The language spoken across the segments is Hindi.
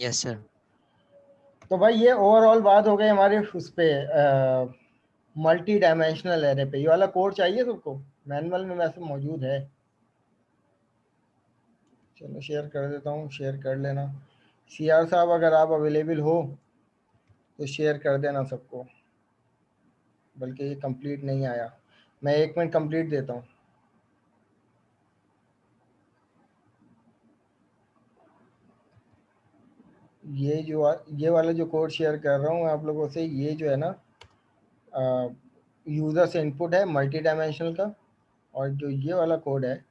Yes sir. तो भाई ये ओवरऑल बात हो गई हमारे उस पे मल्टी डायमेंशनल एरे पे। ये वाला कोड चाहिए सबको, मैनुअल में वैसे मौजूद है। चलो शेयर कर देता हूँ, शेयर कर लेना। सीआर साहब अगर आप अवेलेबल हो तो शेयर कर देना सबको। बल्कि ये कंप्लीट नहीं आया, मैं 1 मिनट कंप्लीट देता हूँ। ये वाला जो कोड शेयर कर रहा हूँ आप लोगों से, ये जो है ना यूज़र से इनपुट है मल्टी डायमेंशनल का, और जो ये वाला कोड है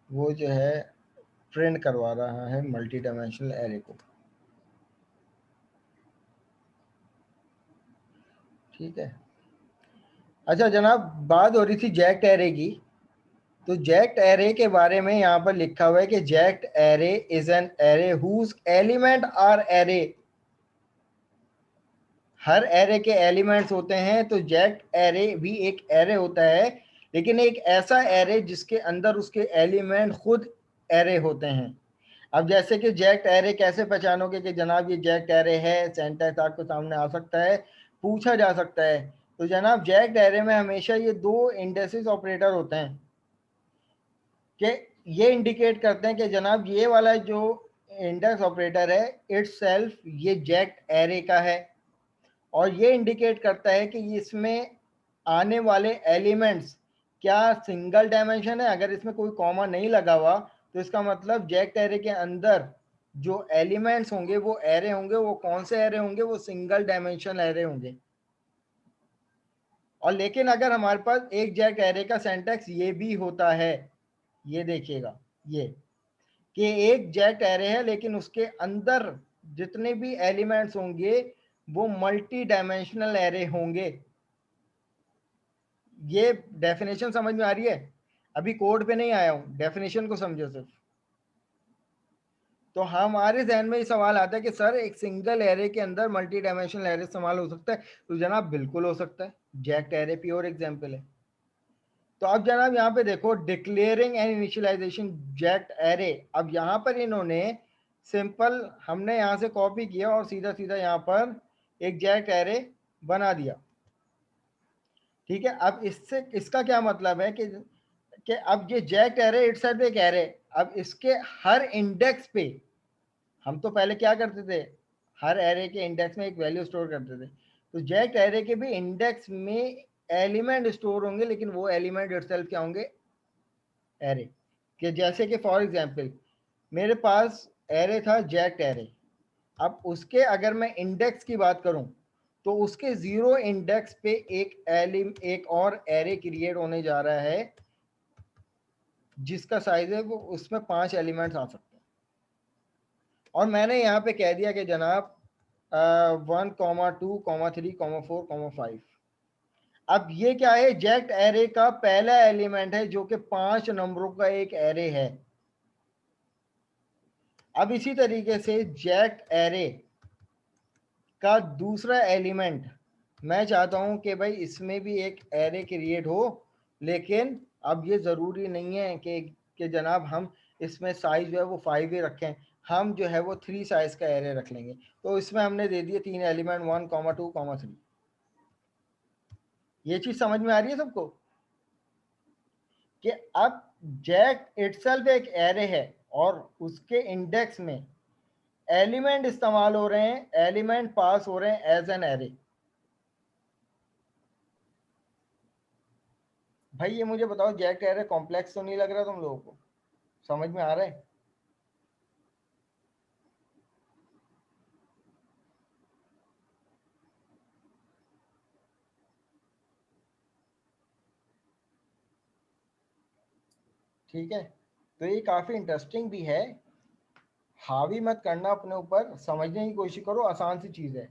वो जो है प्रिंट करवा रहा है मल्टी डायमेंशनल एरे को। ठीक है। अच्छा जनाब, बात हो रही थी जैक्ट एरे की। तो जैक्ट एरे के बारे में यहाँ पर लिखा हुआ है कि jagged array is an array whose element are array. हर एरे के एलिमेंट्स होते हैं, तो जैक्ट एरे भी एक एरे होता है, लेकिन एक ऐसा एरे जिसके अंदर उसके एलिमेंट खुद एरे होते हैं। अब जैसे कि जैक्ट एरे कैसे पहचानोगे कि जनाब ये जैक्ट एरे है, सेंटेंस आपके सामने आ सकता है, पूछा जा सकता है। तो जनाब जैक्ट एरे में हमेशा ये दो इंडेक्सिस ऑपरेटर होते हैं कि ये इंडिकेट करते हैं कि जनाब ये वाला जो इंडेक्स ऑपरेटर है इटसेल्फ ये जैक्ट एरे का है, और ये इंडिकेट करता है कि इसमें आने वाले एलिमेंट्स क्या सिंगल डायमेंशन है। अगर इसमें कोई कॉमा नहीं लगा हुआ तो इसका मतलब जैक्ट एरे के अंदर जो एलिमेंट्स होंगे वो एरे होंगे। वो कौन से एरे होंगे? वो सिंगल डायमेंशन एरे होंगे। और लेकिन अगर हमारे पास एक जैक्ट एरे का सिंटैक्स ये भी होता है, ये देखिएगा, ये कि एक जैक्ट एरे है लेकिन उसके अंदर जितने भी एलिमेंट्स होंगे वो मल्टी डायमेंशनल एरे होंगे। ये डेफिनेशन समझ में आ रही है? अभी कोड पे नहीं आया हूं, डेफिनेशन को समझो सिर्फ। तो हमारे जहन में ये सवाल आता है कि सर एक सिंगल एरे के अंदर मल्टी डायमेंशनल एरे इस्तेमाल हो सकता है? तो जनाब बिल्कुल हो सकता है, जैक्ट एरे प्योर एग्जाम्पल है। तो अब जनाब यहाँ पे देखो, declaring and initialization jagged array. अब यहाँ पर इन्होंने सिंपल, हमने यहाँ से कॉपी किया और सीधा सीधा यहाँ पर एक जैक्ट एरे बना दिया। ठीक है। अब इससे इसका क्या मतलब है कि अब ये जैक्ट एरे इटसेल्फ एक एरे। अब इसके हर इंडेक्स पे हम तो पहले क्या करते थे, हर एरे के इंडेक्स में एक वैल्यू स्टोर करते थे। तो जैक्ट एरे के भी इंडेक्स में एलिमेंट स्टोर होंगे, लेकिन वो एलिमेंट इटसेल्फ क्या होंगे? एरे। कि जैसे कि फॉर एग्जांपल मेरे पास एरे था जैक्ट एरे। अब उसके अगर मैं इंडेक्स की बात करूं तो उसके 0 इंडेक्स पे एक और एरे क्रिएट होने जा रहा है जिसका साइज है वो, उसमें 5 एलिमेंट्स आ सकते हैं। और मैंने यहाँ पे कह दिया कि जनाब 1,2,3,4,5। अब ये क्या है? जैक्ट एरे का पहला एलिमेंट है जो कि 5 नंबरों का एक एरे है। अब इसी तरीके से जैक्ट एरे का दूसरा एलिमेंट मैं चाहता हूं कि भाई इसमें भी एक एरे क्रिएट हो, लेकिन अब ये ज़रूरी नहीं है कि जनाब हम इसमें साइज जो है वो 5 ही रखें। हम जो है वो 3 साइज का एरे रख लेंगे। तो इसमें हमने दे दिए 3 एलिमेंट 1,2,3। ये चीज़ समझ में आ रही है सबको कि अब जैक इटसेल्फ एक एरे है और उसके इंडेक्स में एलिमेंट इस्तेमाल हो रहे हैं, एलिमेंट पास हो रहे हैं एज एन एरे। भाई ये मुझे बताओ, जैक्ट एरे कॉम्प्लेक्स तो नहीं लग रहा तुम लोगों को? समझ में आ रहा है? ठीक है। तो ये काफ़ी इंटरेस्टिंग भी है। हावी मत करना अपने ऊपर, समझने की कोशिश करो, आसान सी चीज़ है।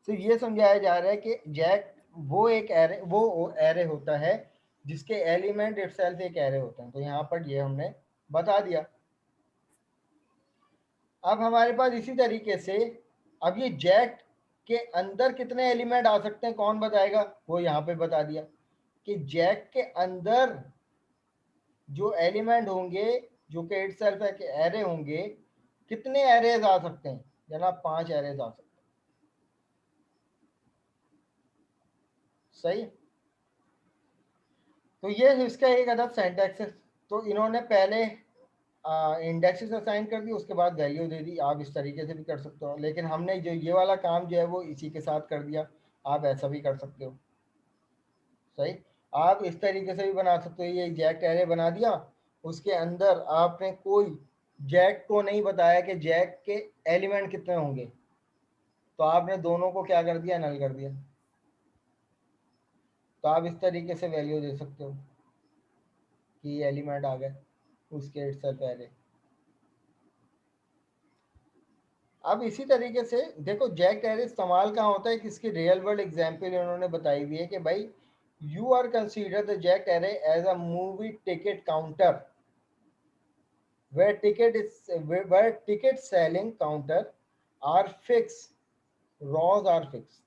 सिर्फ ये समझाया जा रहा है कि जैक वो एक एरे, वो एरे होता है जिसके एलिमेंट इटसेल्फ एक एरे होते हैं। तो यहाँ पर ये हमने बता दिया। अब हमारे पास इसी तरीके से अब ये जैक के अंदर कितने एलिमेंट आ सकते हैं कौन बताएगा? वो यहाँ पे बता दिया कि जैक के अंदर जो एलिमेंट होंगे जो कि इटसेल्फ एक एरे होंगे, कितने एरेज आ सकते हैं जनाब? 5 एरेज आ सकते हैं। सही। तो ये इसका एक अदद सिंटैक्स है। तो इन्होंने पहले इंडेक्सेस असाइन कर दी, उसके बाद वैल्यू दे दी। आप इस तरीके से भी कर सकते हो, लेकिन हमने जो ये वाला काम जो है वो इसी के साथ कर दिया। आप ऐसा भी कर सकते हो। सही। आप इस तरीके से भी बना सकते हो। ये जैक एरे बना दिया, उसके अंदर आपने कोई जैक को नहीं बताया कि जैक के एलिमेंट कितने होंगे, तो आपने दोनों को क्या कर दिया? नल कर दिया। तो आप इस तरीके से वैल्यू दे सकते हो कि एलिमेंट आ गए उसके इटसेल्फ एरे। अब इसी तरीके से देखो जैक एरे इस्तेमाल कहाँ होता है कि इसकी रियल वर्ल्ड एग्जांपल इन्होंने बताई हुई है कि भाई you are consider the jagged array as a movie ticket counter where ticket selling counter are fixed, rows are fix.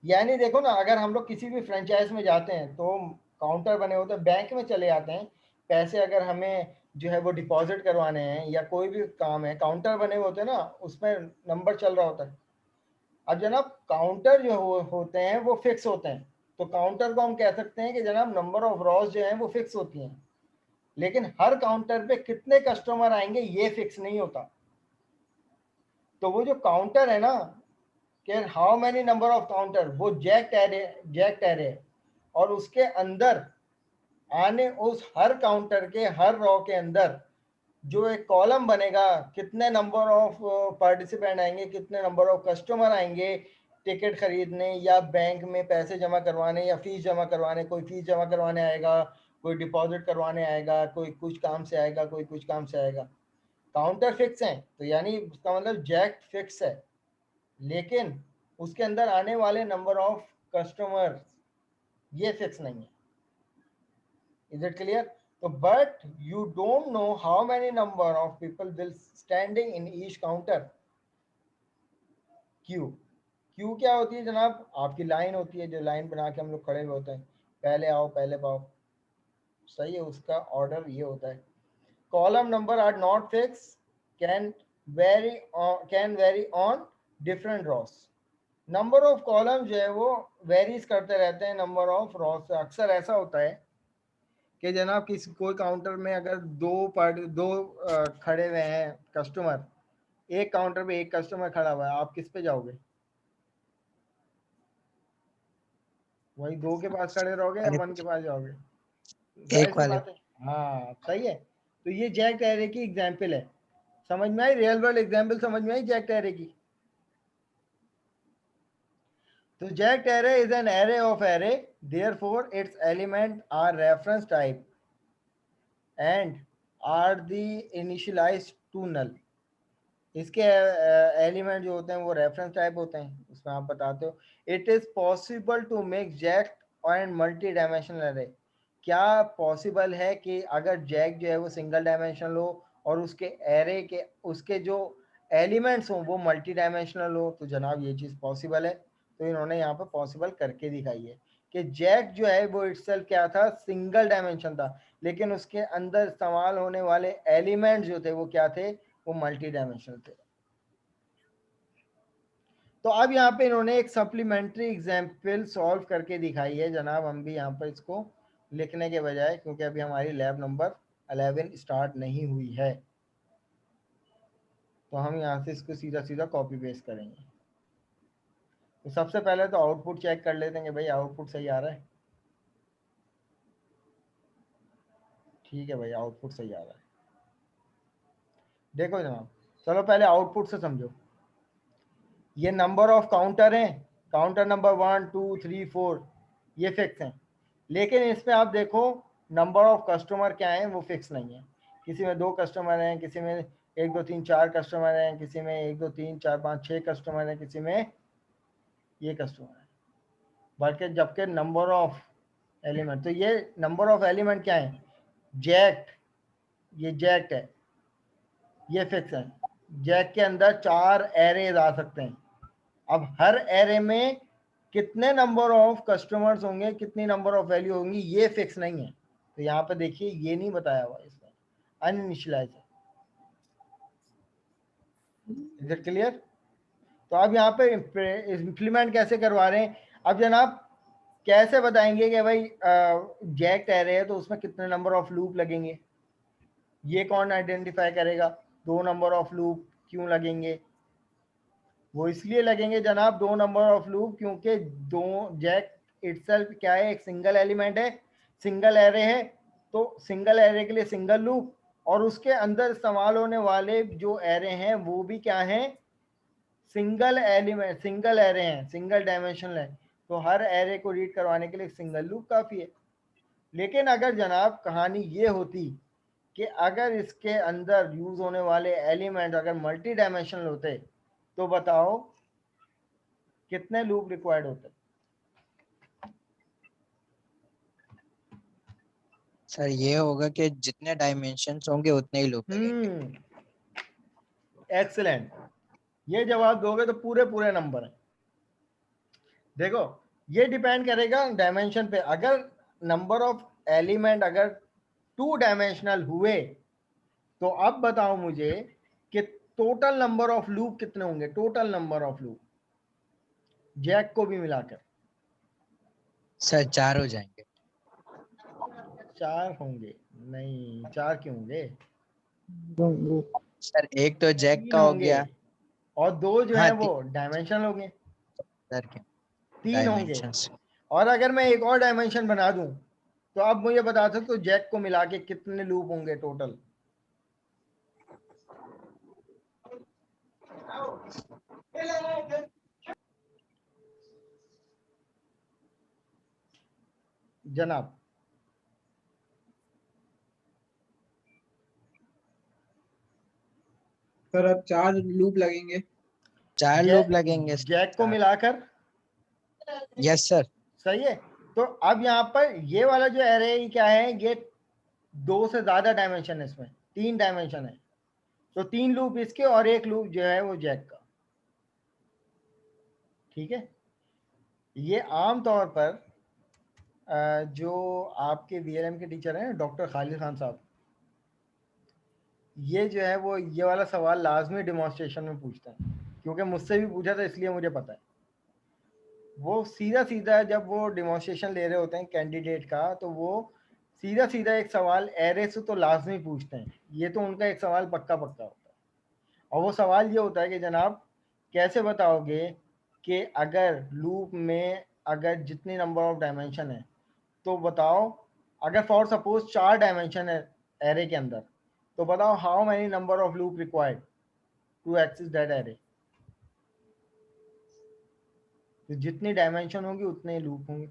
यानी देखो ना, अगर हम लोग किसी भी फ्रेंचाइज में जाते हैं तो काउंटर बने होते हैं, बैंक में चले जाते हैं, पैसे अगर हमें जो है वो डिपॉजिट करवाने हैं या कोई भी काम है, काउंटर बने हुए होते हैं ना, उसमें नंबर चल रहा होता है। अब जनाब काउंटर जो होते हैं वो फिक्स होते हैं, तो काउंटर को हम कह सकते हैं कि जनाब नंबर ऑफ रॉज जो है वो फिक्स होती हैं, लेकिन हर काउंटर पे कितने कस्टमर आएंगे ये फिक्स नहीं होता। तो वो जो काउंटर है ना, कि how many number of counter, वो जैक एरे और उसके अंदर आने उस हर काउंटर के हर रो के अंदर जो एक कॉलम बनेगा, कितने नंबर ऑफ पार्टिसिपेंट आएंगे, कितने नंबर ऑफ कस्टमर आएंगे टिकट खरीदने या बैंक में पैसे जमा करवाने या फीस जमा करवाने। कोई फीस जमा करवाने आएगा, कोई डिपॉजिट करवाने आएगा, कोई कुछ काम से आएगा, कोई कुछ काम से आएगा। काउंटर फिक्स है तो यानी उसका मतलब जैक फिक्स है, लेकिन उसके अंदर आने वाले नंबर ऑफ कस्टमर ये फिक्स नहीं है। Is it clear? तो but you don't know how many number of people will standing in each counter. Queue, queue क्या होती है जनाब? आपकी लाइन होती है, जो लाइन बना के हम लोग खड़े हुए होते हैं, पहले आओ पहले पाओ। सही है, उसका ऑर्डर ये होता है। Column number are not fix, can vary on different rows. Number of column जो है वो वेरीज करते रहते हैं नंबर ऑफ रॉस से। अक्सर ऐसा होता है कि जनाब किसी कोई काउंटर में अगर दो खड़े हुए हैं कस्टमर, एक काउंटर पे एक कस्टमर खड़ा हुआ है, आप किस पे जाओगे? वही दो के पास खड़े रहोगे या अरे वन के पास जाओगे? जाहिर एक सी वाले। बात है। हाँ सही है। तो ये जैक एरे की एग्जाम्पल है। समझ में आई? रियल वर्ल्ड एग्जाम्पल समझ में आई जैक एरे की? तो jagged array is an array of array, therefore its element are reference type and are the initialized to null. इसके एलिमेंट जो होते हैं वो रेफरेंस टाइप होते हैं, उसमें आप बताते हो। It is possible to make jagged and multi dimensional array. क्या पॉसिबल है कि अगर जैक जो है वो सिंगल डायमेंशनल हो और उसके एरे के उसके जो एलिमेंट्स हों वो मल्टी डायमेंशनल हो? तो जनाब ये चीज़ पॉसिबल है। तो इन्होंने यहाँ पर पॉसिबल करके दिखाई है कि जैक जो है वो इटसेल्फ क्या था? सिंगल डायमेंशन था, लेकिन उसके अंदर इस्तेमाल होने वाले एलिमेंट जो थे वो क्या थे? वो मल्टी डायमेंशनल थे। तो अब यहाँ पे इन्होंने एक सप्लीमेंट्री एग्जाम्पल सॉल्व करके दिखाई है जनाब। हम भी यहाँ पर इसको लिखने के बजाय, क्योंकि अभी हमारी लैब नंबर 11 स्टार्ट नहीं हुई है, तो हम यहाँ से इसको सीधा सीधा कॉपी पेस्ट करेंगे। तो सबसे पहले तो आउटपुट चेक कर लेते हैं कि भाई आउटपुट सही आ रहा है। ठीक है भाई, आउटपुट सही आ रहा है। देखो जनाब, चलो पहले आउटपुट से समझो। ये नंबर ऑफ काउंटर हैं, काउंटर नंबर 1 2 3 4 ये फिक्स हैं, लेकिन इसमें आप देखो नंबर ऑफ कस्टमर क्या है वो फिक्स नहीं है। किसी में 2 कस्टमर हैं, किसी में 1 2 3 4 कस्टमर हैं, किसी में 1 2 3 4 5 6 कस्टमर हैं, किसी में ये कस्टमर है। बल्कि जबकि नंबर ऑफ एलिमेंट, तो ये नंबर ऑफ एलिमेंट क्या है? जैक्ट, ये जैक्ट है, ये फिक्स है। जैक के अंदर 4 एरेज आ सकते हैं। अब हर एरे में कितने नंबर ऑफ कस्टमर्स होंगे, कितनी नंबर ऑफ वैल्यू होंगी ये फिक्स नहीं है। तो यहाँ पे देखिए ये नहीं बताया हुआ इसमें, अनइनिशियलाइज है। Is it clear? तो आप यहाँ पे इम्प्लीमेंट कैसे करवा रहे हैं? अब जनाब कैसे बताएंगे कि भाई जैक्ट एरे है तो उसमें कितने नंबर ऑफ लूप लगेंगे? ये कौन आइडेंटिफाई करेगा? 2 नंबर ऑफ लूप क्यों लगेंगे? वो इसलिए लगेंगे जनाब 2 नंबर ऑफ लूप, क्योंकि दो जैक्ट इटसेल्फ क्या है, एक सिंगल एलिमेंट है, सिंगल एरे है, तो सिंगल एरे के लिए सिंगल लूप, और उसके अंदर इस्तेमाल होने वाले जो एरे हैं वो भी क्या हैं, सिंगल एलिमेंट, सिंगल एरे हैं, सिंगल डायमेंशनल है, तो हर एरे को रीड करवाने के लिए सिंगल लूप काफ़ी है। लेकिन अगर जनाब कहानी ये होती कि अगर इसके अंदर यूज होने वाले एलिमेंट अगर मल्टी डायमेंशनल होते, तो बताओ कितने लूप रिक्वायर्ड होते? सर ये होगा कि जितने डायमेंशंस होंगे उतने ही लूप लगेंगे। एक्सीलेंट, ये जवाब दोगे तो पूरे पूरे नंबर हैं। देखो ये डिपेंड करेगा डायमेंशन पे। अगर नंबर ऑफ एलिमेंट अगर 2 डायमेंशनल हुए, तो अब बताओ मुझे कि टोटल नंबर ऑफ लूप कितने होंगे, total number of loop jagged को भी मिलाकर? सर 4 हो जाएंगे। 4 होंगे? नहीं, 4 क्यों होंगे? सर एक तो जैक 3 का हो होंगे, गया। और 2 जो हाँ है वो डायमेंशनल होंगे। सर के 3 होंगे, डायमेंशंस। और अगर मैं एक और डायमेंशन बना दूं, तो अब मुझे बता सकते हो जैक को मिला के कितने लूप होंगे टोटल? जनाब सर अब 4 लूप लगेंगे। 4 लूप लगेंगे। जैक को मिलाकर? Yes sir. सही है। तो अब यहाँ पर ये वाला जो एरे क्या है, ये 2 से ज्यादा डायमेंशन है, इसमें 3 डायमेंशन है, तो 3 लूप इसके और 1 लूप जो है वो जैक का। ठीक है। ये आम तौर पर जो आपके वीएलएम के टीचर हैं डॉक्टर खालिद खान साहब, ये जो है वो ये वाला सवाल लाजमी डिमॉन्स्ट्रेशन में पूछते हैं, क्योंकि मुझसे भी पूछा था इसलिए मुझे पता है। वो सीधा सीधा जब वो डिमॉन्स्ट्रेशन ले रहे होते हैं कैंडिडेट का, तो वो सीधा सीधा एक सवाल एरे से तो लाजमी पूछते हैं, ये तो उनका एक सवाल पक्का पक्का होता है। और वो सवाल ये होता है कि जनाब कैसे बताओगे कि अगर लूप में अगर जितनी नंबर ऑफ डायमेंशन है, तो बताओ अगर फॉर सपोज 4 डायमेंशन है एरे के अंदर, तो बताओ how many number of loop required to access that array? तो जितनी डायमेंशन होगी उतने ही लूप होंगे,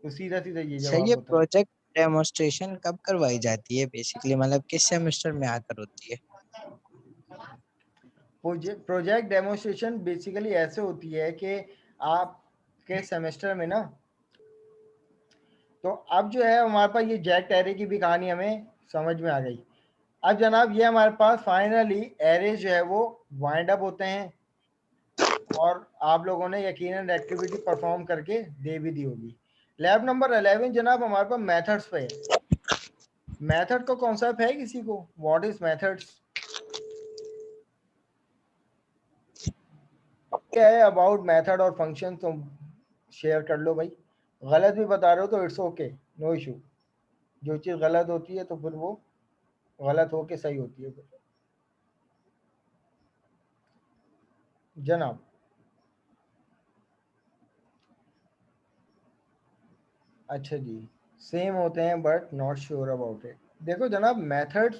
तो सीधा सीधा ये सर जवाब ये होता है। प्रोजेक्ट डेमोन्स्ट्रेशन कब करवाई जाती है बेसिकली, मतलब किस सेमेस्टर में आकर होती है? प्रोजेक्ट डेमोन्स्ट्रेशन बेसिकली ऐसे होती है कि आपके सेमेस्टर में ना, तो अब जो है हमारे पास ये जैक एरे की भी कहानी हमें समझ में आ गई। अब जनाब ये हमारे पास फाइनली एरे जो है वो वाइंड अप होते हैं, और आप लोगों ने यकीनन एक्टिविटी परफॉर्म करके दे भी दी होगी। लैब नंबर 11 जनाब हमारे पास मेथड्स पे है। मेथड का कॉन्सेप्ट है किसी को? What is methods? क्या है अबाउट मेथड और फंक्शन, तुम शेयर कर लो भाई। गलत भी बता रहे हो तो इट्स ओके, नो इशू। जो चीज़ गलत होती है तो फिर वो गलत होके सही होती है फिर। जनाब अच्छा जी, सेम होते हैं but not sure about it. देखो जनाब मेथड्स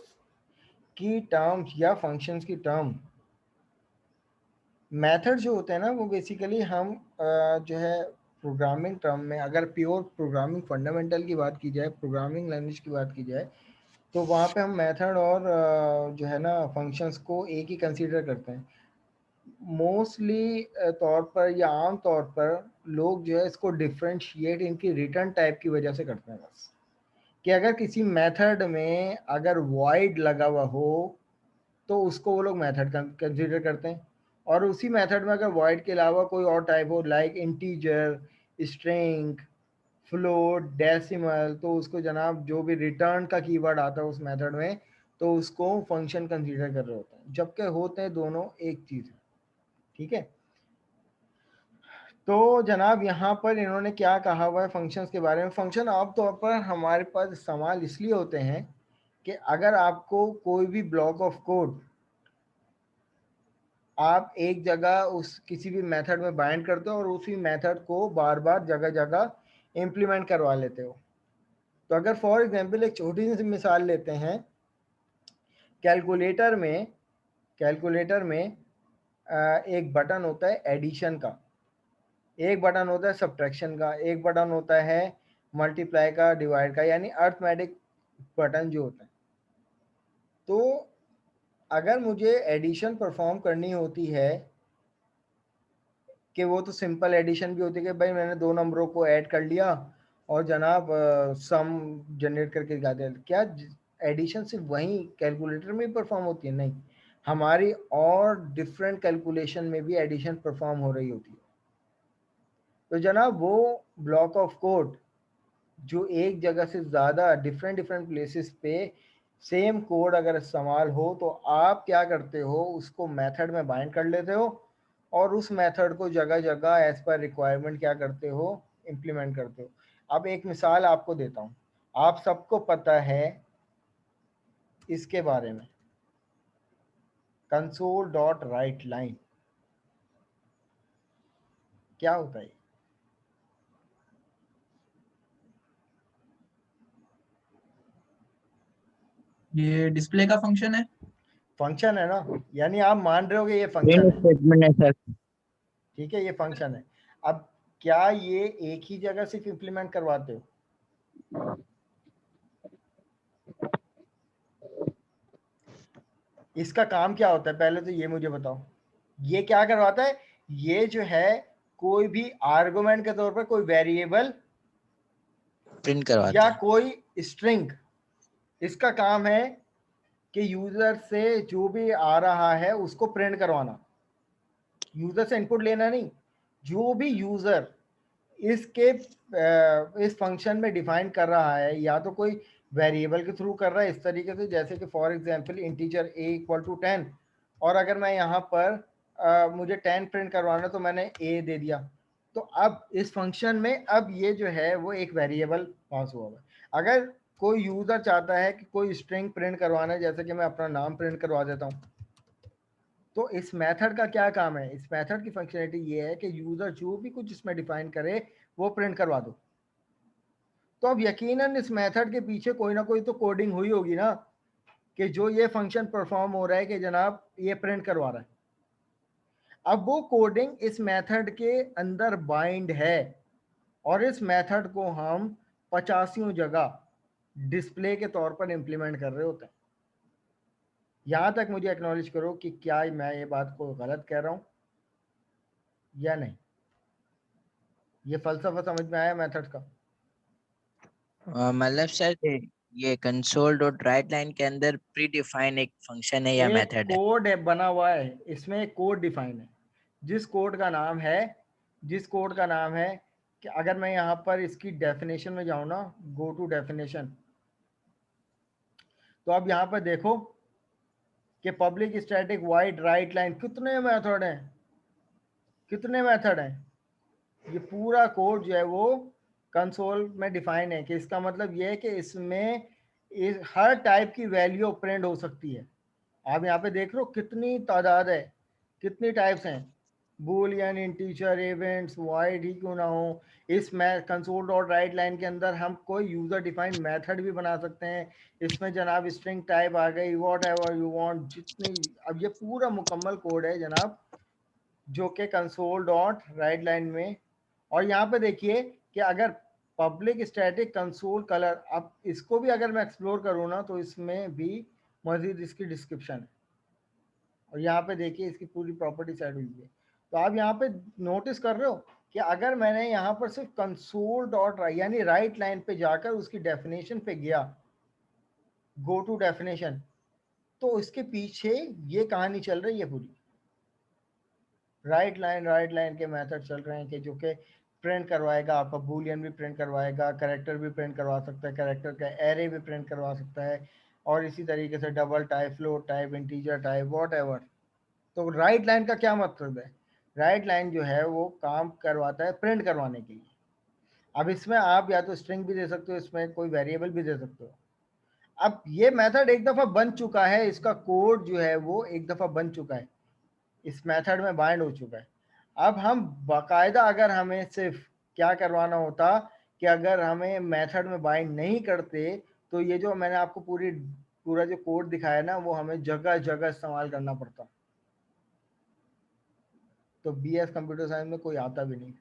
की टर्म्स या फंक्शंस की टर्म, मेथड जो होते हैं ना वो बेसिकली हम जो है प्रोग्रामिंग टर्म में, अगर प्योर प्रोग्रामिंग फंडामेंटल की बात की जाए, प्रोग्रामिंग लैंग्वेज की बात की जाए, तो वहाँ पे हम मेथड और जो है ना फंक्शंस को एक ही कंसीडर करते हैं। मोस्टली तौर पर या आम तौर पर लोग जो है इसको डिफ्रेंशिएट इनकी रिटर्न टाइप की वजह से करते हैं बस, कि अगर किसी मेथड में अगर वॉइड लगा हुआ हो तो उसको वो लोग मेथड कंसीडर करते हैं, और उसी मेथड में अगर वॉइड के अलावा कोई और टाइप हो like integer, string, float, decimal, तो उसको जनाब जो भी रिटर्न का कीवर्ड आता है उस मेथड में, तो उसको फंक्शन कंसीडर कर रहे होते हैं, जबकि होते हैं दोनों एक चीज है। ठीक है, तो जनाब यहाँ पर इन्होंने क्या कहा हुआ है फंक्शंस के बारे में। फंक्शन आमतौर पर हमारे पास इस्तेमाल इसलिए होते हैं कि अगर आपको कोई भी ब्लॉक ऑफ कोड आप एक जगह उस किसी भी मेथड में बाइंड करते हो और उसी मेथड को बार बार जगह जगह इम्प्लीमेंट करवा लेते हो। तो अगर फॉर एग्जांपल एक छोटी सी मिसाल लेते हैं, कैलकुलेटर में एक बटन होता है एडिशन का, एक बटन होता है सब्ट्रैक्शन का, एक बटन होता है मल्टीप्लाई का, डिवाइड का, यानी अर्थमेटिक बटन जो होता है। तो अगर मुझे एडिशन परफॉर्म करनी होती है कि वो तो सिंपल एडिशन भी होती है कि भाई मैंने दो नंबरों को ऐड कर लिया और जनाब सम जनरेट करके दिखा दिया। क्या एडिशन सिर्फ वहीं कैलकुलेटर में ही परफॉर्म होती है? नहीं, हमारी और डिफरेंट कैलकुलेशन में भी एडिशन परफॉर्म हो रही होती है। तो जनाब वो ब्लॉक ऑफ कोड जो एक जगह से ज़्यादा डिफरेंट प्लेसेस पे सेम कोड अगर इस्तेमाल हो तो आप क्या करते हो, उसको मेथड में बाइंड कर लेते हो और उस मेथड को जगह जगह एज पर रिक्वायरमेंट क्या करते हो, इम्प्लीमेंट करते हो। अब एक मिसाल आपको देता हूँ, आप सबको पता है इसके बारे में, कंसोल डॉट राइट लाइन क्या होता है? ये डिस्प्ले का फंक्शन है। फंक्शन है ना, यानी आप मान रहे हो कि ये प्रिंट फंक्शन है। स्टेटमेंट है सर। ठीक है, ये फंक्शन है। अब क्या ये एक ही जगह सिर्फ इम्प्लीमेंट करवाते हो? इसका काम क्या होता है पहले तो ये मुझे बताओ। ये क्या करवाता है? ये जो है कोई भी आर्गुमेंट के तौर पर कोई वेरिएबल प्रिंट करवाते या हैं। कोई स्ट्रिंग, इसका काम है कि यूजर से जो भी आ रहा है उसको प्रिंट करवाना। यूजर से इनपुट लेना नहीं, जो भी यूजर इसके इस फंक्शन में डिफाइन कर रहा है या तो कोई वेरिएबल के थ्रू कर रहा है इस तरीके से, जैसे कि for example integer a equal to 10, और अगर मैं यहाँ पर मुझे 10 प्रिंट करवाना तो मैंने a दे दिया। तो अब इस फंक्शन में अब ये जो है वो एक वेरिएबल पास हुआ है। अगर कोई यूजर चाहता है कि कोई स्ट्रिंग प्रिंट करवाना है, जैसे कि मैं अपना नाम प्रिंट करवा देता हूँ, तो इस मेथड का क्या काम है? इस मेथड की फंक्शनलिटी ये है कि यूजर जो भी कुछ इसमें डिफाइन करे वो प्रिंट करवा दो। तो अब यकीनन इस मेथड के पीछे कोई ना कोई तो कोडिंग हुई होगी ना, कि जो ये फंक्शन परफॉर्म हो रहा है कि जनाब ये प्रिंट करवा रहा है। अब वो कोडिंग इस मेथड के अंदर बाइंड है और इस मेथड को हम 85 जगह डिस्प्ले के तौर पर इंप्लीमेंट कर रहे होते हैं। यहां तक मुझे एक्नॉलेज करो कि क्या मैं ये बात को गलत कह रहा हूं या नहीं? ये फलसफा समझ में आया मेथड का? मतलब सर ये कंसोल डॉट राइट लाइन के अंदर प्री डिफाइन एक फंक्शन है या एक मेथड है? कोड बना हुआ है, इसमें एक कोड डिफाइन है, जिस कोड का नाम है कि अगर मैं यहाँ पर इसकी डेफिनेशन में जाऊँ ना, गो टू डेफिनेशन, तो अब यहाँ पर देखो कि public static wide right line, कितने मेथड हैं, ये पूरा कोड जो है वो कंसोल में डिफाइन है। कि इसका मतलब ये है कि इसमें हर टाइप की वैल्यू प्रिंट हो सकती है। आप यहाँ पे देख लो कितनी तादाद है, कितनी टाइप्स हैं, बूलियन, इंटीजर, इवेंट्स, वाइड ही क्यों ना हो। इस कंसोल डॉट राइट लाइन के अंदर हम कोई यूजर डिफाइंड मेथड भी बना सकते हैं। इसमें जनाब स्ट्रिंग टाइप आ गई, वॉट एवर यू वांट, जितनी। अब ये पूरा मुकम्मल कोड है जनाब जो कि कंसोल डॉट राइट लाइन में। और यहाँ पे देखिए कि अगर पब्लिक स्टैटिक कंसोल कलर, अब इसको भी अगर मैं एक्सप्लोर करूँ ना तो इसमें भी मजीद इसकी डिस्क्रिप्शन है। और यहाँ पे देखिए इसकी पूरी प्रॉपर्टी सेट हुई है। तो आप यहाँ पे नोटिस कर रहे हो कि अगर मैंने यहाँ पर सिर्फ कंसोल डॉट यानी राइट लाइन पे जाकर उसकी डेफिनेशन पे गया, गो टू डेफिनेशन, तो इसके पीछे ये कहानी चल रही है पूरी। राइट लाइन के मेथड चल रहे हैं कि जो कि प्रिंट करवाएगा, आपका बूलियन भी प्रिंट करवाएगा, कैरेक्टर भी प्रिंट करवा सकता है, कैरेक्टर का एरे भी प्रिंट करवा सकता है, और इसी तरीके से double type, float type, integer type, what ever. तो राइट लाइन का क्या मतलब है? राइट लाइन जो है वो काम करवाता है प्रिंट करवाने के लिए। अब इसमें आप या तो स्ट्रिंग भी दे सकते हो, इसमें कोई वेरिएबल भी दे सकते हो। अब ये मेथड एक दफ़ा बन चुका है, इसका कोड जो है वो एक दफ़ा बन चुका है, इस मेथड में बाइंड हो चुका है। अब हम बाकायदा अगर हमें सिर्फ क्या करवाना होता कि अगर हमें मेथड में बाइंड नहीं करते तो ये जो मैंने आपको पूरा जो कोड दिखाया ना वो हमें जगह जगह इस्तेमाल करना पड़ता। तो BS कंप्यूटर साइंस में कोई आता भी नहीं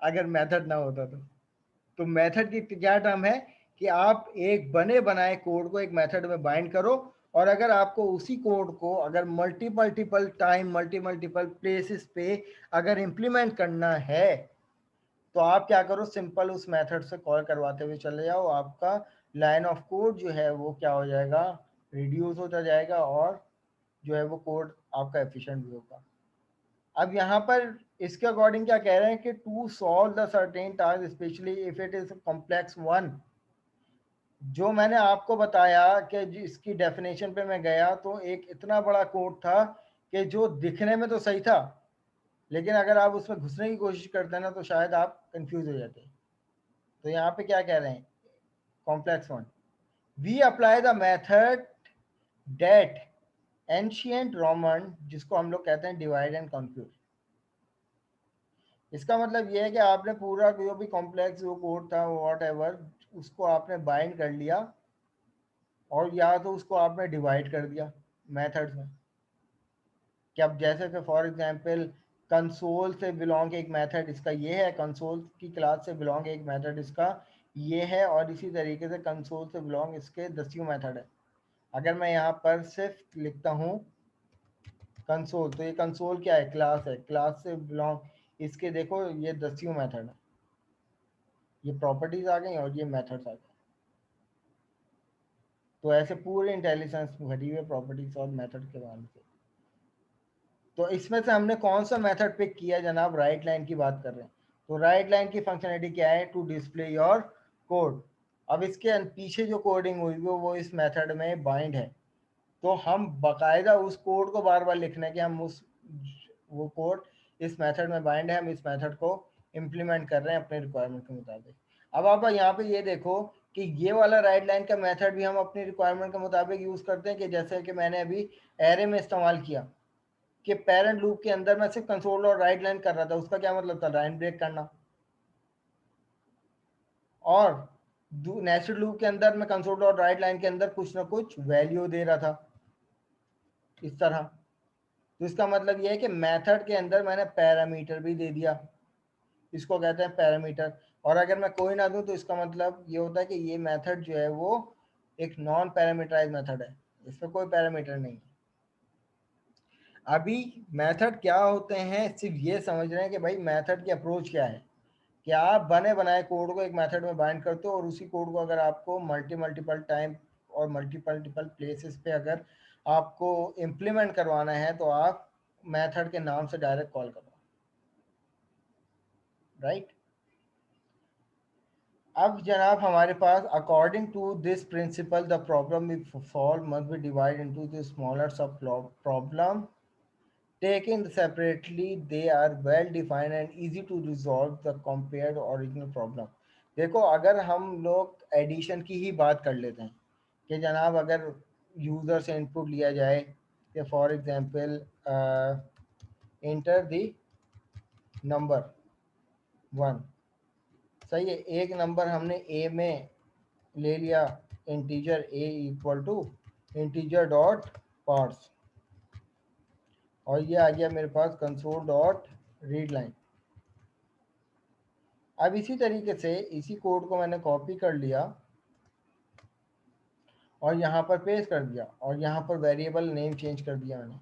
अगर मेथड ना होता तो मेथड की क्या टर्म है कि आप एक बने बनाए कोड को एक मेथड में बाइंड करो, और अगर आपको उसी कोड को अगर मल्टीपल टाइम मल्टीपल प्लेसेस पे अगर इम्प्लीमेंट करना है तो आप क्या करो, सिंपल उस मेथड से कॉल करवाते हुए चले जाओ। आपका लाइन ऑफ कोड जो है वो क्या हो जाएगा, रिड्यूस होता जाएगा, और जो है वो कोड आपका एफिशिएंट भी होगा। अब यहाँ पर इसके अकॉर्डिंग क्या कह रहे हैं कि to solve the certain task specially if it is complex one. जो मैंने आपको बताया कि इसकी डेफिनेशन पे मैं गया तो एक इतना बड़ा कोड था कि जो दिखने में तो सही था, लेकिन अगर आप उसमें घुसने की कोशिश करते हैं ना तो शायद आप कंफ्यूज हो जाते हैं। तो यहाँ पे क्या कह रहे हैं, complex one, we apply the method that ancient Roman, जिसको हम लोग कहते हैं डिवाइड एंड कॉन्क्यूर। इसका मतलब ये है कि आपने पूरा जो भी कॉम्प्लेक्स जो कोड था वॉट एवर उसको आपने बाइंड कर लिया, और या तो उसको आपने डिवाइड कर दिया मेथड्स में। कि अब जैसे कि फॉर एग्जांपल कंसोल से बिलोंग एक मेथड इसका ये है, कंसोल की क्लास से बिलोंग एक मेथड इसका ये है, और इसी तरीके से कंसोल से बिलोंग इसके 10 मेथड है। अगर मैं यहाँ पर सिर्फ लिखता हूँ कंसोल, तो ये कंसोल क्या है, क्लास है, क्लास से बिलोंग इसके देखो ये 10 मेथड है, ये प्रॉपर्टीज आ गई और ये मेथड्स आ गए। तो ऐसे पूरे इंटेलिजेंस भरी हुई प्रॉपर्टीज और मेथड के बारे में। तो इसमें से हमने कौन सा मेथड पिक किया जनाब, राइट लाइन की बात कर रहे हैं। तो राइट लाइन की फंक्शनलिटी क्या है, टू डिस्प्ले योर कोड। अब इसके पीछे जो कोडिंग हुई वो इस मेथड में बाइंड है, तो हम बाकायदा उस कोड को बार बार लिखने के हम उस वो कोड इस मेथड में बाइंड है, हम इस मेथड को इम्प्लीमेंट कर रहे हैं अपने रिक्वायरमेंट के मुताबिक। अब आप यहाँ पे ये देखो कि ये वाला राइट लाइन का मेथड भी हम अपनी रिक्वायरमेंट के मुताबिक यूज़ करते हैं, कि जैसे कि मैंने अभी एरे में इस्तेमाल किया कि पेरेंट लूप के अंदर मैं सिर्फ कंसोल और राइट लाइन कर रहा था, उसका क्या मतलब था, लाइन ब्रेक करना। और नेस्टेड लूप के अंदर मैं कंसोल और राइट लाइन के अंदर कुछ ना कुछ वैल्यू दे रहा था इस तरह। तो इसका मतलब ये है कि मेथड के अंदर मैंने पैरामीटर भी दे दिया, इसको कहते हैं पैरामीटर। और अगर मैं कोई ना दूं तो इसका मतलब ये होता है कि ये मेथड जो है वो एक नॉन पैरामीटराइज मेथड है, इसमें कोई पैरामीटर नहीं है। अभी मेथड क्या होते हैं सिर्फ ये समझ रहे हैं कि भाई मेथड की अप्रोच क्या है, कि आप बने बनाए कोड को एक मेथड में बाइंड करते हो, और उसी कोड को अगर आपको मल्टीपल टाइम और मल्टीपल प्लेसेस पे अगर आपको इम्प्लीमेंट करवाना है तो आप मेथड के नाम से डायरेक्ट कॉल करो, राइट। अब जनाब हमारे पास according to this principle the problem we solve must be divide into the smaller sub problem taken separately. They are well defined and easy to resolve the compared original problem. देखो अगर हम लोग एडिशन की ही बात कर लेते हैं कि जनाब अगर यूज़र से इनपुट लिया जाए कि for example enter the number 1, सही है, एक नंबर हमने ए में ले लिया, integer a equal to integer dot parse, और ये आ गया मेरे पास कंसोल डॉट रीड लाइन। अब इसी तरीके से इसी कोड को मैंने कॉपी कर लिया और यहाँ पर पेस्ट कर दिया, और यहाँ पर वेरिएबल नेम चेंज कर दिया मैंने।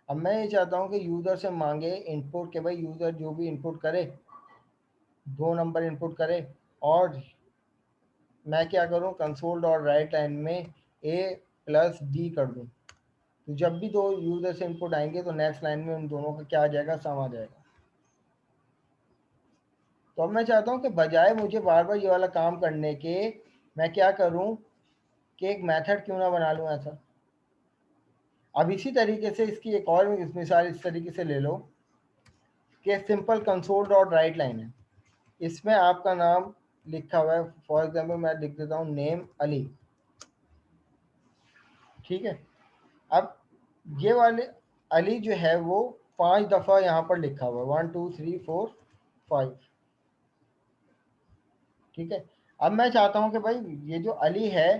अब मैं ये चाहता हूँ कि यूज़र से मांगे इनपुट के भाई यूज़र जो भी इनपुट करे 2 नंबर इनपुट करे, और मैं क्या करूँ कंसोल डॉट राइट लाइन में ए प्लस बी कर दूँ। तो जब भी 2 यूज़र से इनपुट आएंगे तो नेक्स्ट लाइन में उन दोनों का क्या आ जाएगा, सम आ जाएगा। तो अब मैं चाहता हूँ कि बजाय मुझे बार बार ये वाला काम करने के मैं क्या करूं कि एक मेथड क्यों ना बना लूं ऐसा। अब इसी तरीके से इसकी एक और मिसाल इस तरीके से ले लो कि simple console dot right line है, इसमें आपका नाम लिखा हुआ है, फॉर एग्जाम्पल मैं लिख देता हूँ नेम अली, ठीक है। अब ये वाले अली जो है वो 5 दफ़ा यहाँ पर लिखा हुआ है, 1 2 3 4 5, ठीक है। अब मैं चाहता हूँ कि भाई ये जो अली है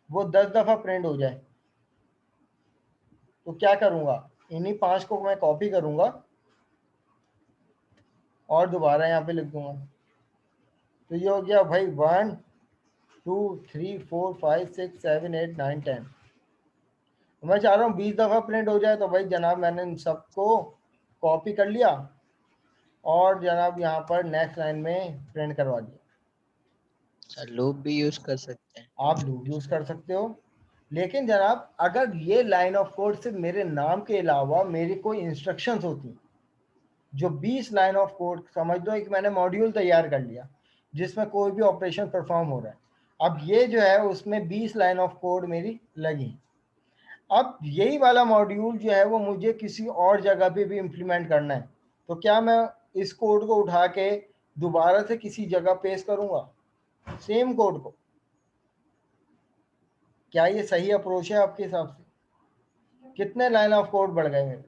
वो 10 दफ़ा प्रिंट हो जाए, तो क्या करूँगा, इन्हीं 5 को मैं कॉपी करूँगा और दोबारा यहाँ पे लिख दूंगा। तो ये हो गया भाई 1 2 3 4 5 6 7 8 9 10। मैं चाह रहा हूँ 20 दफ़ा प्रिंट हो जाए, तो भाई जनाब मैंने इन सबको कॉपी कर लिया और जनाब यहाँ पर नेक्स्ट लाइन में प्रिंट करवा दिया। सर लूप भी यूज कर सकते हैं। आप लूप यूज़ कर सकते हो, लेकिन जनाब अगर ये लाइन ऑफ कोड सिर्फ मेरे नाम के अलावा मेरी कोई इंस्ट्रक्शंस होती, जो 20 लाइन ऑफ कोड, समझ लो एक मैंने मॉड्यूल तैयार कर लिया जिसमें कोई भी ऑपरेशन परफॉर्म हो रहा है, अब ये जो है उसमें 20 लाइन ऑफ कोड मेरी लगी। अब यही वाला मॉड्यूल जो है वो मुझे किसी और जगह पे भी इम्प्लीमेंट करना है, तो क्या मैं इस कोड को उठा के दोबारा से किसी जगह पेस्ट करूंगा सेम कोड को? क्या ये सही अप्रोच है आपके हिसाब से? कितने लाइन ऑफ कोड बढ़ गए मेरे?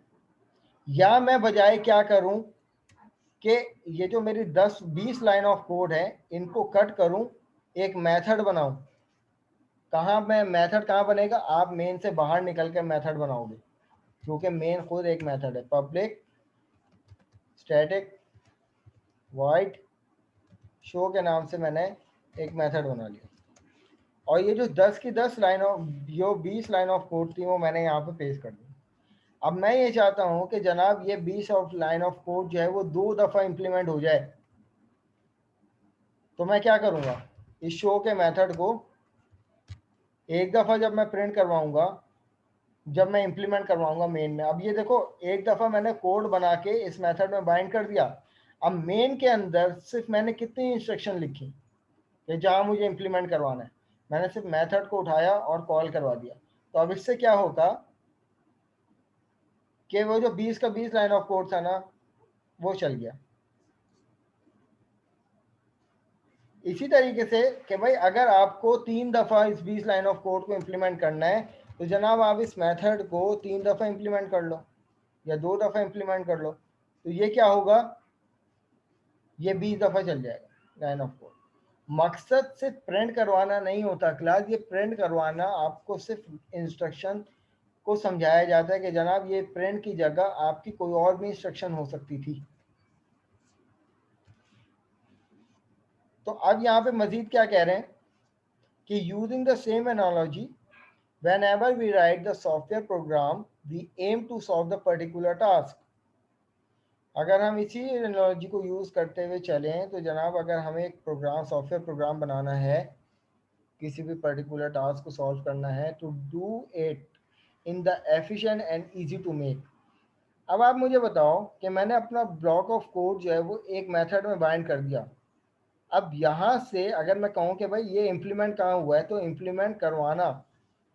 या मैं बजाय क्या करूं कि ये जो मेरी 10-20 लाइन ऑफ कोड है इनको कट करूं, एक मेथड बनाऊं। कहाँ मैं मेथड कहाँ बनेगा, आप मेन से बाहर निकल कर मेथड बनाओगे, क्योंकि मेन खुद एक मेथड है। पब्लिक स्टैटिक वॉइड शो के नाम से मैंने एक मेथड बना लिया, और ये जो 10 की 10 लाइन ऑफ, जो 20 लाइन ऑफ कोड थी वो मैंने यहाँ पे पेस्ट कर दी। अब मैं ये चाहता हूँ कि जनाब ये 20 ऑफ लाइन ऑफ कोड जो है वो 2 दफ़ा इम्प्लीमेंट हो जाए, तो मैं क्या करूँगा, इस शो के मेथड को एक दफ़ा जब मैं प्रिंट करवाऊँगा, जब मैं इम्प्लीमेंट करवाऊँगा मेन में, अब ये देखो एक दफ़ा मैंने कोड बना के इस मेथड में बाइंड कर दिया, अब मेन के अंदर सिर्फ मैंने कितनी इंस्ट्रक्शन लिखी कि जहाँ मुझे इम्प्लीमेंट करवाना है, मैंने सिर्फ मेथड को उठाया और कॉल करवा दिया। तो अब इससे क्या होगा कि वो जो 20 का 20 लाइन ऑफ कोड था ना वो चल गया। इसी तरीके से कि भाई अगर आपको 3 दफ़ा इस 20 लाइन ऑफ कोड को इम्प्लीमेंट करना है, तो जनाब आप इस मेथड को 3 दफ़ा इम्प्लीमेंट कर लो या 2 दफ़ा इम्प्लीमेंट कर लो, तो ये क्या होगा, ये 20 दफ़ा चल जाएगा लाइन ऑफ कोड। मकसद सिर्फ प्रिंट करवाना नहीं होता क्लास, ये प्रिंट करवाना आपको सिर्फ इंस्ट्रक्शन को समझाया जाता है कि जनाब ये प्रिंट की जगह आपकी कोई और भी इंस्ट्रक्शन हो सकती थी। तो अब यहाँ पे मजीद क्या कह रहे हैं कि using the same analogy whenever we write the software program we aim to solve the particular task। अगर हम इसी एनालॉजी को यूज़ करते हुए चलें तो जनाब अगर हमें एक प्रोग्राम, सॉफ्टवेयर प्रोग्राम बनाना है, किसी भी पर्टिकुलर टास्क को सॉल्व करना है, तो do it in the efficient and easy to make. अब आप मुझे बताओ कि मैंने अपना ब्लॉक ऑफ कोड जो है वो एक मेथड में बाइंड कर दिया, अब यहाँ से अगर मैं कहूँ कि भाई ये इम्प्लीमेंट कहाँ हुआ है, तो इम्प्लीमेंट करवाना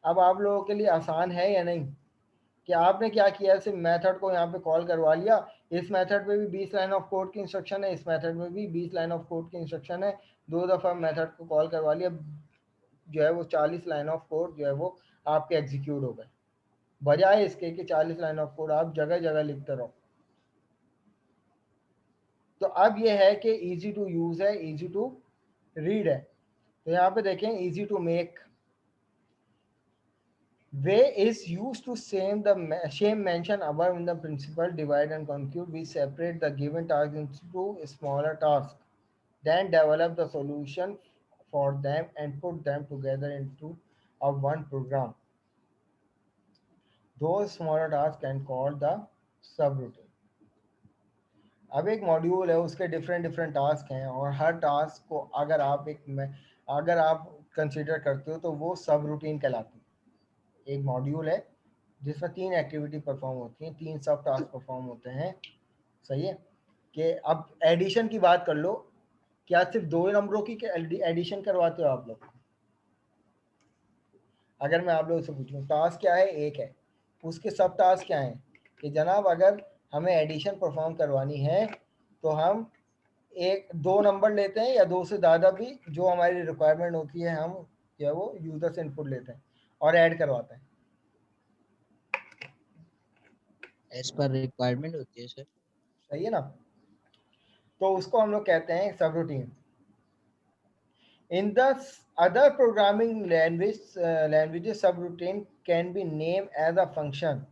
अब आप लोगों के लिए आसान है या नहीं? कि आपने क्या किया, सिर्फ मेथड को यहाँ पे कॉल करवा लिया, इस मेथड पे भी 20 लाइन ऑफ कोड की इंस्ट्रक्शन है, इस मेथड में भी 20 लाइन ऑफ कोड की इंस्ट्रक्शन है, 2 दफ़ा मेथड को कॉल करवा लिया, जो है वो 40 लाइन ऑफ कोड जो है वो आपके एग्जीक्यूट हो गए, बजाय इसके कि 40 लाइन ऑफ कोड आप जगह जगह लिखते रहो। तो अब ये है कि इजी टू यूज़ है, इजी टू रीड है। तो यहाँ पे देखें easy to make way is used to same mention above in the principle divide and conquer. We separate the given task into smaller tasks, then develop the solution for them and put them together into a one program. Those smaller tasks can call the subroutine। अब एक मॉड्यूल है, उसके डिफरेंट डिफरेंट टास्क हैं, और हर टास्क को अगर आप अगर आप कंसिडर करते हो तो वो सब रूटीन कहलाती है। एक मॉड्यूल है जिसमें 3 एक्टिविटी परफॉर्म होती हैं, 3 सब टास्क परफॉर्म होते हैं, सही है। कि अब एडिशन की बात कर लो, क्या सिर्फ 2 नंबरों की एडिशन करवाते हो आप लोग? अगर मैं आप लोगों से पूछूं टास्क क्या है, एक है, उसके सब टास्क क्या हैं कि जनाब अगर हमें एडिशन परफॉर्म करवानी है तो हम एक दो नंबर लेते हैं या दो से ज़्यादा भी, जो हमारी रिक्वायरमेंट होती है हम जो है वो यूज़र से इनपुट लेते हैं और ऐड करवाते हैं। एज पर रिक्वायरमेंट होती है सर। सही है ना, तो उसको हम लोग कहते हैं सब routine. In the other programming languages subroutine can be named as a function।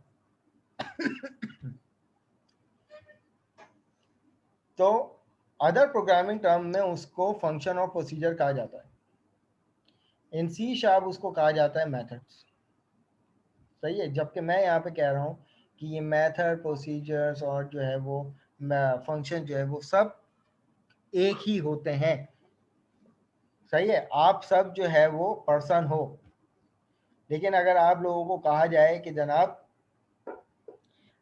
तो अदर प्रोग्रामिंग टर्म में उसको फंक्शन और प्रोसीजर कहा जाता है। इन सी शार्प उसको कहा जाता है मेथड्स। सही है, जबकि मैं यहाँ पे कह रहा हूँ कि ये मेथड, प्रोसीजर्स और जो है वो फंक्शन जो है वो सब एक ही होते हैं। सही है, आप सब जो है वो पर्सन हो, लेकिन अगर आप लोगों को कहा जाए कि जनाब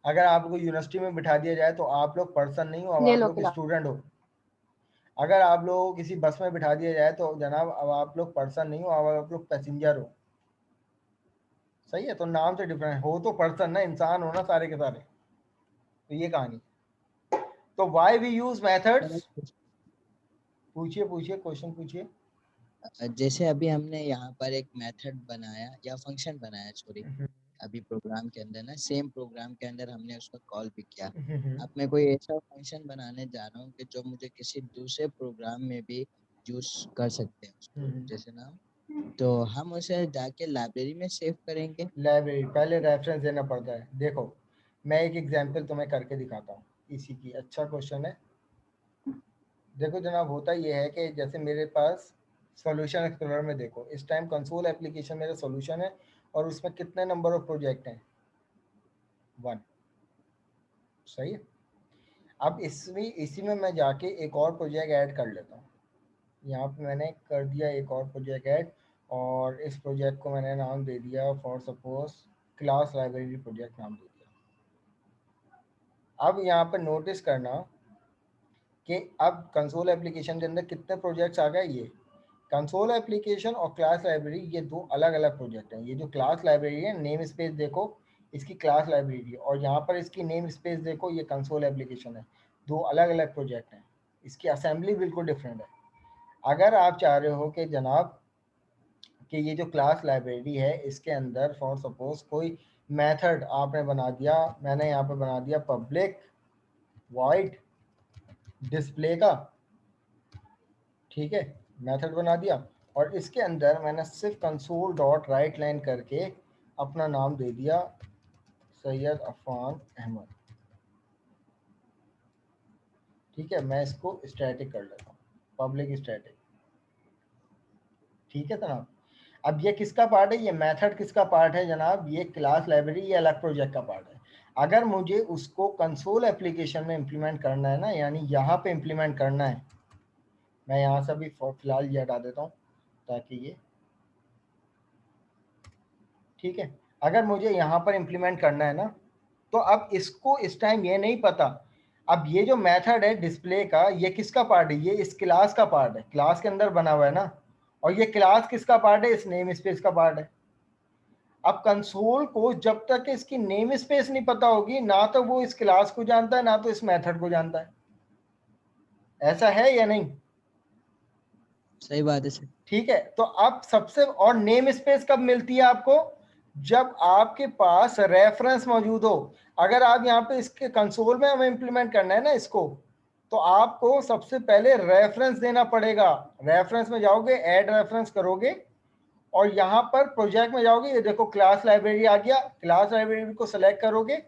अगर आपको यूनिवर्सिटी में बिठा दिया जाए तो आप लोग पर्सन नहीं हो, अब आप लोग स्टूडेंट हो। अगर आप लोगों को किसी बस में बिठा दिया जाए तो जनाब अब आप लोग पर्सन नहीं हो, अब आप लोग पैसेंजर हो। सही है, तो नाम से डिफरेंट हो तो पर्सन ना, इंसान हो ना सारे के सारे। तो ये कहानी। तो व्हाई वी यूज मेथड्स, पूछिए पूछिए क्वेश्चन पूछिए। जैसे अभी हमने यहाँ पर एक मेथड बनाया या फंक्शन बनाया, सॉरी, अभी प्रोग्राम के अंदर ना, सेम प्रोग्राम के अंदर हमने उसका कॉल भी किया। अब मैं कोई ऐसा फंक्शन बनाने जा रहा हूँ कि जो मुझे किसी दूसरे प्रोग्राम में भी यूज कर सकते हैं उसको, जैसे ना, तो हम उसे जाके लाइब्रेरी में सेव करेंगे। लाइब्रेरी पहले रेफरेंस देना पड़ता है। देखो मैं एक एग्जांपल तुम्हें करके दिखाता हूँ इसी की। अच्छा क्वेश्चन है। देखो जनाब होता ये है कि जैसे मेरे पास सॉल्यूशन एक्सप्लोरर में देखो इस टाइम कंसोल एप्लीकेशन मेरा सॉल्यूशन है और उसमें कितने नंबर ऑफ प्रोजेक्ट हैं, 1। सही है, अब इसमें इसी में मैं जाके एक और प्रोजेक्ट ऐड कर लेता हूँ। यहाँ पे मैंने कर दिया एक और प्रोजेक्ट ऐड, और इस प्रोजेक्ट को मैंने नाम दे दिया for suppose class library project नाम दे दिया। अब यहाँ पे नोटिस करना कि अब कंसोल एप्लीकेशन के अंदर कितने प्रोजेक्ट्स आ गए। ये कंसोल एप्लीकेशन और क्लास लाइब्रेरी ये दो अलग अलग प्रोजेक्ट हैं। ये जो क्लास लाइब्रेरी है, नेम स्पेस देखो इसकी क्लास लाइब्रेरी है, और यहाँ पर इसकी नेम स्पेस देखो ये कंसोल एप्लीकेशन है। दो अलग अलग प्रोजेक्ट हैं, इसकी असेंबली बिल्कुल डिफरेंट है। अगर आप चाह रहे हो कि जनाब कि ये जो क्लास लाइब्रेरी है इसके अंदर फॉर सपोज कोई मेथड आपने बना दिया, मैंने यहाँ पे बना दिया पब्लिक वॉइड डिस्प्ले का, ठीक है, मेथड बना दिया, और इसके अंदर मैंने सिर्फ कंसोल डॉट राइट लाइन करके अपना नाम दे दिया सैयद अफान अहमद। ठीक है, मैं इसको स्टैटिक कर लेता हूँ, पब्लिक स्टैटिक। ठीक है जनाब, अब ये किसका पार्ट है, ये मेथड किसका पार्ट है जनाब, ये क्लास लाइब्रेरी, ये अलग प्रोजेक्ट का पार्ट है। अगर मुझे उसको कंसोल एप्लीकेशन में इम्प्लीमेंट करना है ना, यानी यहाँ पे इम्प्लीमेंट करना है, मैं यहाँ से भी फिलहाल ये हटा देता हूँ ताकि ये, ठीक है, अगर मुझे यहाँ पर इम्प्लीमेंट करना है ना, तो अब इसको इस टाइम ये नहीं पता, अब ये जो मेथड है डिस्प्ले का ये किसका पार्ट है, ये इस क्लास का पार्ट है, क्लास के अंदर बना हुआ है ना, और ये क्लास किसका पार्ट है, इस नेम स्पेस का पार्ट है। अब कंसोल को जब तक इसकी नेम स्पेस नहीं पता होगी, ना तो वो इस क्लास को जानता है ना तो इस मेथड को जानता है। ऐसा है या नहीं? सही बात है सर। ठीक है, तो अब सबसे, और नेम स्पेस कब मिलती है आपको, जब आपके पास रेफरेंस मौजूद हो। अगर आप यहाँ पे इसके कंसोल में हमें इंप्लीमेंट करना है ना इसको, तो आपको सबसे पहले रेफरेंस देना पड़ेगा। रेफरेंस में जाओगे, ऐड रेफरेंस करोगे, और यहाँ पर प्रोजेक्ट में जाओगे, ये देखो क्लास लाइब्रेरी आ गया, क्लास लाइब्रेरी को सिलेक्ट करोगे।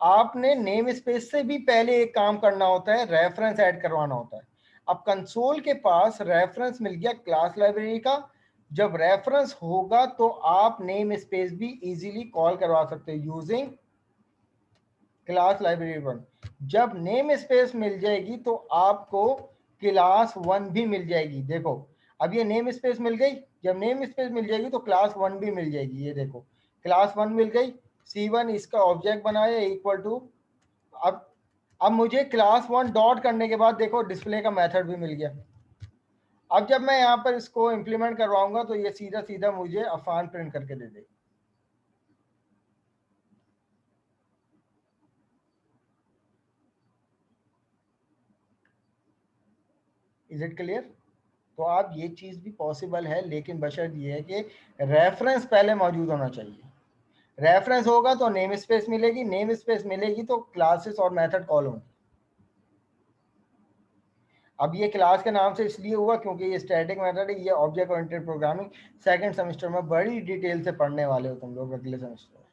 आपने नेम स्पेस से भी पहले एक काम करना होता है, रेफरेंस ऐड करवाना होता है। अब कंसोल के पास रेफरेंस मिल गया क्लास लाइब्रेरी का, जब रेफरेंस होगा तो आप नेम स्पेस भी इजीली कॉल करवा सकते हो यूजिंग क्लास लाइब्रेरी वन। जब नेम स्पेस मिल जाएगी तो आपको क्लास वन भी मिल जाएगी। देखो अब ये नेम स्पेस मिल गई, जब नेम स्पेस मिल जाएगी तो क्लास वन भी मिल जाएगी। ये देखो क्लास वन मिल गई, C1 इसका ऑब्जेक्ट बनाया इक्वल टू, अब मुझे क्लास वन डॉट करने के बाद देखो डिस्प्ले का मेथड भी मिल गया। अब जब मैं यहाँ पर इसको इम्प्लीमेंट करवाऊंगा तो ये सीधा सीधा मुझे अफान प्रिंट करके दे देगी। Is it clear? तो आप ये चीज भी पॉसिबल है, लेकिन बशर्त ये है कि रेफरेंस पहले मौजूद होना चाहिए। रेफरेंस होगा तो नेम स्पेस मिलेगी, नेम स्पेस मिलेगी तो क्लासेस और मेथड कॉल होंगे। अब ये क्लास के नाम से इसलिए हुआ क्योंकि ये स्टैटिक मेथड है, ये object oriented programming second semester में बड़ी डिटेल से पढ़ने वाले हो तुम लोग अगले सेमेस्टर में,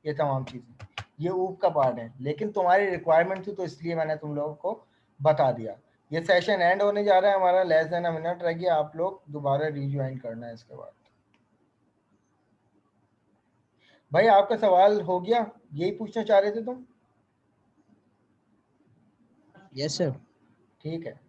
ये तमाम चीजें, ये ऊप का पार्ट है, लेकिन तुम्हारी रिक्वायरमेंट थी तो इसलिए मैंने तुम लोगों को बता दिया। ये सेशन एंड होने जा रहा है हमारा, लेस देन अ मिनट रह गया, आप लोग दोबारा रिज्वाइन करना है इसके बाद। भाई आपका सवाल हो गया, यही पूछना चाह रहे थे तुम? Yes sir. ठीक है।